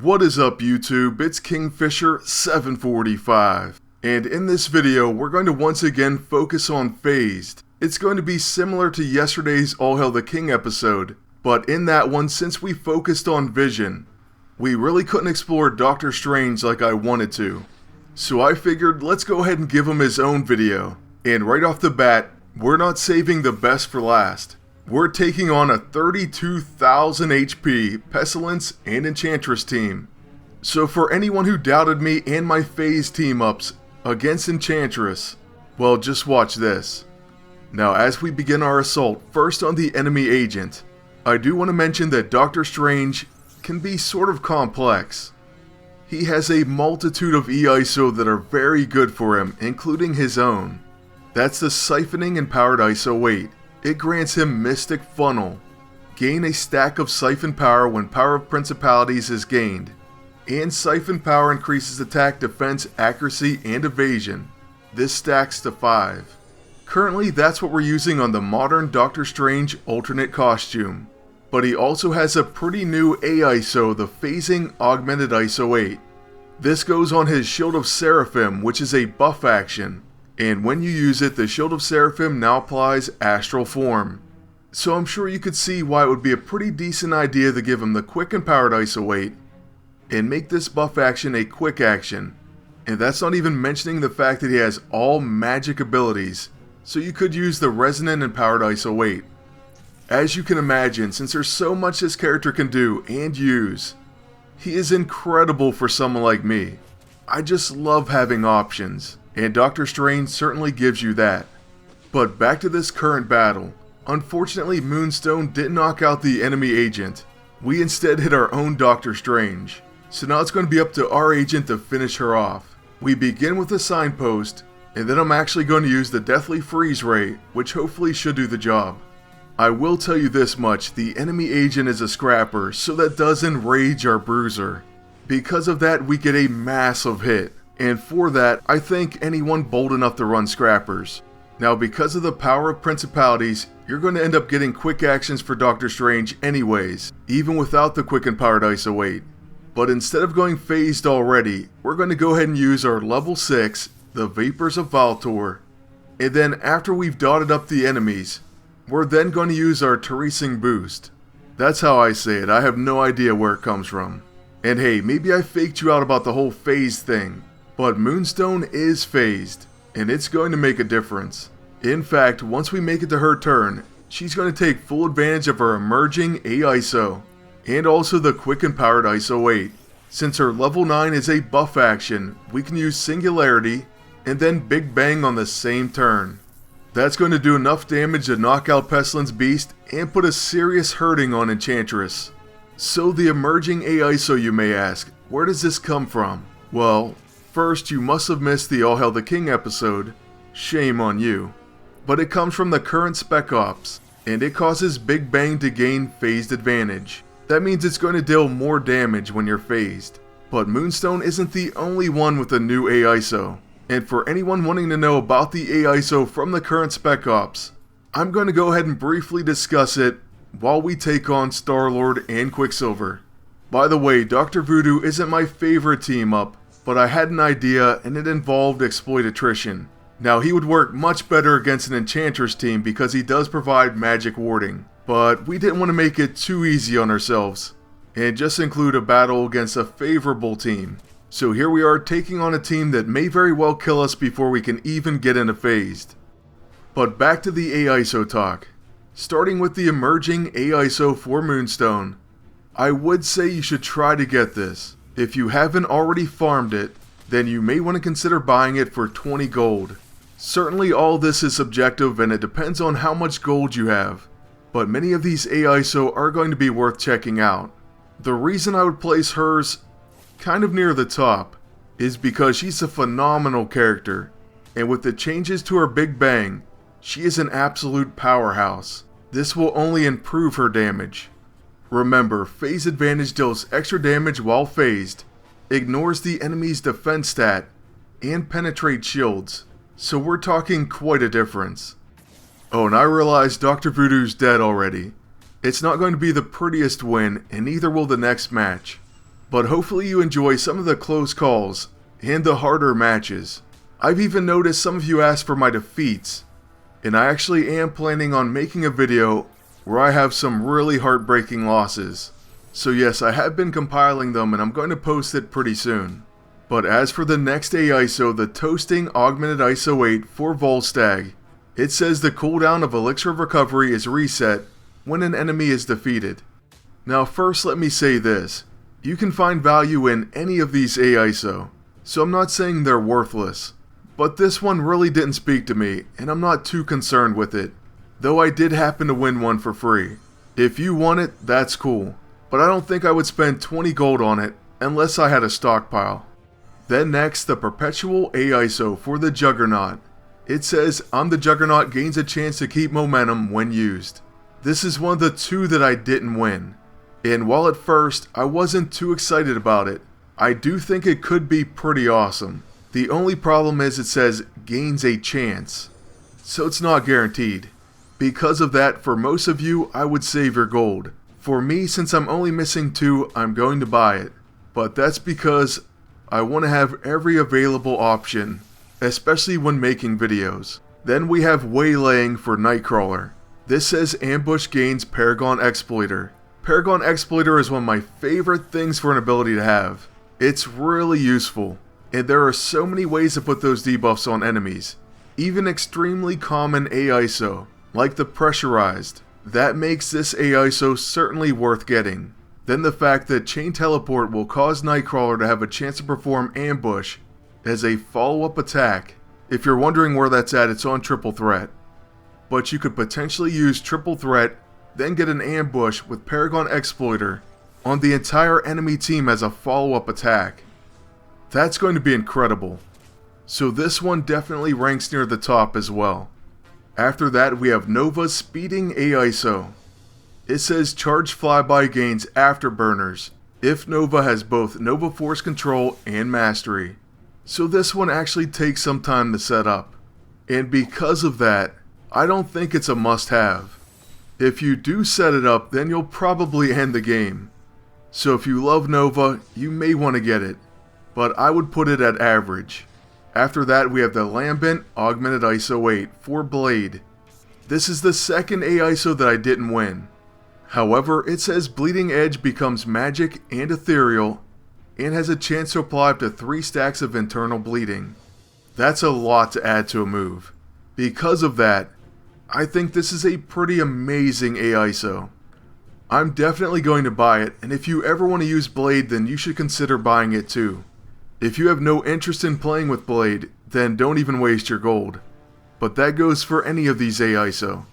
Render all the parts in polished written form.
What is up YouTube, it's Kingfisher745, and in this video we're going to once again focus on Phased. It's going to be similar to yesterday's All Hail the King episode, but in that one, since we focused on Vision, we really couldn't explore Doctor Strange like I wanted to. So I figured let's go ahead and give him his own video, and right off the bat, we're not saving the best for last. We're taking on a 32,000 HP Pestilence and Enchantress team. So for anyone who doubted me and my phase team-ups against Enchantress, well, just watch this. Now as we begin our assault, first on the enemy agent, I do want to mention that Doctor Strange can be sort of complex. He has a multitude of E-ISO that are very good for him, including his own. That's the Siphoning and Powered Iso-8. It grants him Mystic Funnel. Gain a stack of Siphon Power when Power of Principalities is gained. And Siphon Power increases attack, defense, accuracy, and evasion. This stacks to 5. Currently, that's what we're using on the modern Doctor Strange alternate costume. But he also has a pretty new A-ISO, the Phasing Augmented Iso-8. This goes on his Shield of Seraphim, which is a buff action. And when you use it, the Shield of Seraphim now applies Astral Form. So I'm sure you could see why it would be a pretty decent idea to give him the Quick and Powered Iso-8 and make this buff action a quick action. And that's not even mentioning the fact that he has all magic abilities, so you could use the Resonant and Powered Iso-8. As you can imagine, since there's so much this character can do and use, he is incredible for someone like me. I just love having options. And Doctor Strange certainly gives you that. But back to this current battle. Unfortunately, Moonstone didn't knock out the enemy agent. We instead hit our own Doctor Strange. So now it's going to be up to our agent to finish her off. We begin with a signpost, and then I'm actually going to use the Deathly Freeze Ray, which hopefully should do the job. I will tell you this much, the enemy agent is a scrapper, so that does enrage our bruiser. Because of that, we get a massive hit. And for that, I thank anyone bold enough to run scrappers. Now because of the Power of Principalities, you're going to end up getting quick actions for Doctor Strange anyways, even without the Quick and Powered Iso-8. But instead of going phased already, we're going to go ahead and use our level 6, the Vapors of Valtor. And then after we've dotted up the enemies, we're then going to use our Terasing Boost. That's how I say it, I have no idea where it comes from. And hey, maybe I faked you out about the whole phase thing. But Moonstone is phased, and it's going to make a difference. In fact, once we make it to her turn, she's going to take full advantage of her emerging A-ISO, and also the Quick and Powered Iso-8. Since her level 9 is a buff action, we can use Singularity, and then Big Bang on the same turn. That's going to do enough damage to knock out Pestilence Beast, and put a serious hurting on Enchantress. So the emerging A-ISO, you may ask, where does this come from? Well, first, you must have missed the All Hail the King episode. Shame on you. But it comes from the current Spec Ops, and it causes Big Bang to gain phased advantage. That means it's going to deal more damage when you're phased. But Moonstone isn't the only one with a new A-ISO. And for anyone wanting to know about the A-ISO from the current Spec Ops, I'm going to go ahead and briefly discuss it while we take on Star-Lord and Quicksilver. By the way, Dr. Voodoo isn't my favorite team-up, but I had an idea and it involved exploit attrition. Now he would work much better against an Enchantress team because he does provide magic warding, but we didn't want to make it too easy on ourselves and just include a battle against a favorable team. So here we are taking on a team that may very well kill us before we can even get into phased. But back to the A-ISO talk. Starting with the emerging A-ISO for Moonstone, I would say you should try to get this. If you haven't already farmed it, then you may want to consider buying it for 20 gold. Certainly all this is subjective and it depends on how much gold you have, but many of these A-ISO are going to be worth checking out. The reason I would place hers kind of near the top is because she's a phenomenal character, and with the changes to her Big Bang, she is an absolute powerhouse. This will only improve her damage. Remember, phase advantage deals extra damage while phased, ignores the enemy's defense stat, and penetrates shields, so we're talking quite a difference. Oh, and I realize Dr. Voodoo's dead already. It's not going to be the prettiest win, and neither will the next match. but hopefully you enjoy some of the close calls and the harder matches. I've even noticed some of you asked for my defeats, and I actually am planning on making a video where I have some really heartbreaking losses. So yes, I have been compiling them and I'm going to post it pretty soon. But as for the next AISO, the Toasting Augmented Iso-8 for Volstagg, it says the cooldown of Elixir of Recovery is reset when an enemy is defeated. Now first let me say this, you can find value in any of these AISO, so I'm not saying they're worthless. But this one really didn't speak to me, and I'm not too concerned with it, though I did happen to win one for free. If you want it, that's cool, but I don't think I would spend 20 gold on it unless I had a stockpile. Then next, the Perpetual AISO for the Juggernaut. It says, on the Juggernaut gains a chance to keep momentum when used. This is one of the two that I didn't win, and while at first I wasn't too excited about it, I do think it could be pretty awesome. The only problem is it says gains a chance, so it's not guaranteed. Because of that, for most of you, I would save your gold. For me, since I'm only missing 2, I'm going to buy it. But that's because I want to have every available option, especially when making videos. Then we have Waylaying for Nightcrawler. This says ambush gains Paragon Exploiter. Paragon Exploiter is one of my favorite things for an ability to have. It's really useful, and there are so many ways to put those debuffs on enemies. Even extremely common AISO, like the Pressurized. That makes this AISO certainly worth getting. Then the fact that Chain Teleport will cause Nightcrawler to have a chance to perform Ambush as a follow-up attack. If you're wondering where that's at, it's on Triple Threat. But you could potentially use Triple Threat, then get an Ambush with Paragon Exploiter on the entire enemy team as a follow-up attack. That's going to be incredible. So this one definitely ranks near the top as well. After that, we have Nova's Speeding AISO. It says charge flyby gains afterburners if Nova has both Nova Force Control and Mastery. So this one actually takes some time to set up. And because of that, I don't think it's a must-have. If you do set it up, then you'll probably end the game. So if you love Nova, you may want to get it, but I would put it at average. After that, we have the Lambent Augmented Iso-8 for Blade. This is the second AISO that I didn't win. However, it says Bleeding Edge becomes magic and ethereal, and has a chance to apply up to 3 stacks of internal bleeding. That's a lot to add to a move. Because of that, I think this is a pretty amazing AISO. I'm definitely going to buy it, and if you ever want to use Blade, then you should consider buying it too. If you have no interest in playing with Blade, then don't even waste your gold. But that goes for any of these AISO.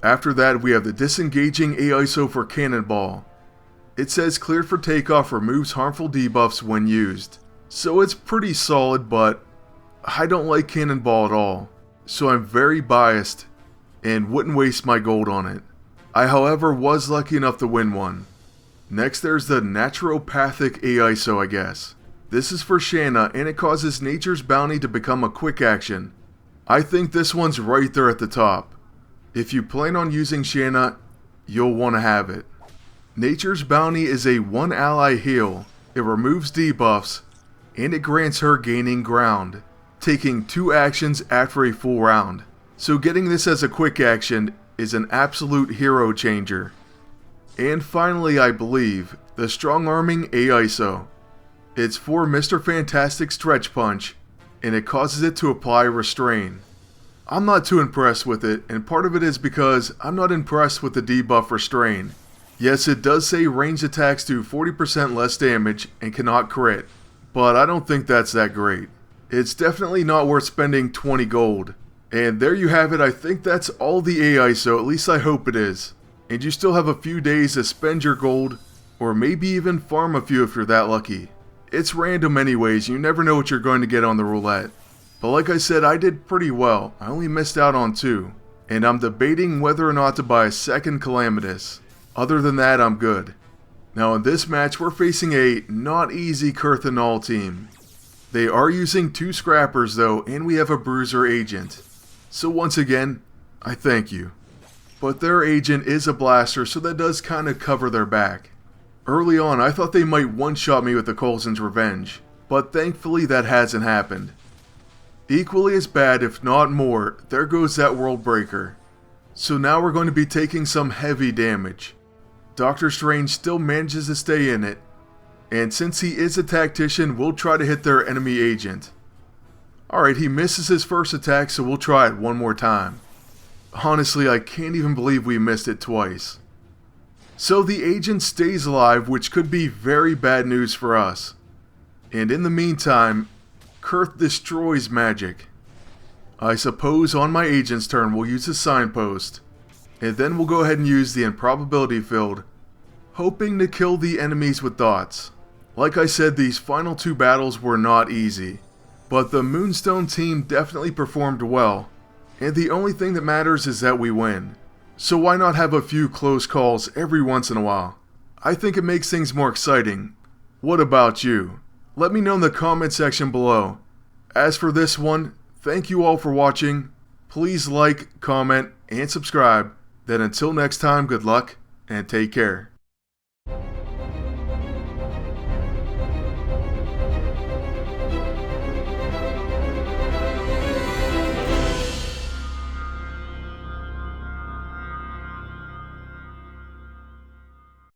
After that, we have the Disengaging AISO for Cannonball. It says cleared for takeoff removes harmful debuffs when used. So it's pretty solid, but I don't like Cannonball at all. So I'm very biased and wouldn't waste my gold on it. I, however, was lucky enough to win one. Next, there's the Naturopathic AISO, I guess. This is for Shanna, and it causes Nature's Bounty to become a quick action. I think this one's right there at the top. If you plan on using Shanna, you'll want to have it. Nature's Bounty is a 1 ally heal. It removes debuffs, and it grants her gaining ground, taking 2 actions after a full round. So getting this as a quick action is an absolute hero changer. And finally, I believe, the Strong Arming AISO. It's for Mr. Fantastic Stretch Punch, and it causes it to apply Restrain. I'm not too impressed with it, and part of it is because I'm not impressed with the debuff Restrain. Yes, it does say ranged attacks do 40% less damage and cannot crit, but I don't think that's that great. It's definitely not worth spending 20 gold. And there you have it. I think that's all the AISO, at least I hope it is. And you still have a few days to spend your gold, or maybe even farm a few if you're that lucky. It's random anyways, you never know what you're going to get on the roulette. But like I said, I did pretty well. I only missed out on 2. And I'm debating whether or not to buy a second Calamitous. Other than that, I'm good. Now in this match, we're facing a not easy Kurthanol team. They are using 2 Scrappers though, and we have a Bruiser Agent. So once again, I thank you. But their Agent is a Blaster, so that does kind of cover their back. Early on, I thought they might one-shot me with the Coulson's Revenge, but thankfully that hasn't happened. Equally as bad, if not more, there goes that World Breaker. So now we're going to be taking some heavy damage. Doctor Strange still manages to stay in it, and since he is a tactician, we'll try to hit their enemy agent. Alright, he misses his first attack, so we'll try it one more time. Honestly, I can't even believe we missed it twice. So the agent stays alive, which could be very bad news for us. And in the meantime, Kurth destroys magic. I suppose on my agent's turn we'll use a signpost, and then we'll go ahead and use the improbability field, hoping to kill the enemies with dots. Like I said, these final two battles were not easy, but the Moonstone team definitely performed well, and the only thing that matters is that we win. So why not have a few close calls every once in a while? I think it makes things more exciting. What about you? Let me know in the comment section below. As for this one, thank you all for watching. Please like, comment, and subscribe. Then until next time, good luck, and take care.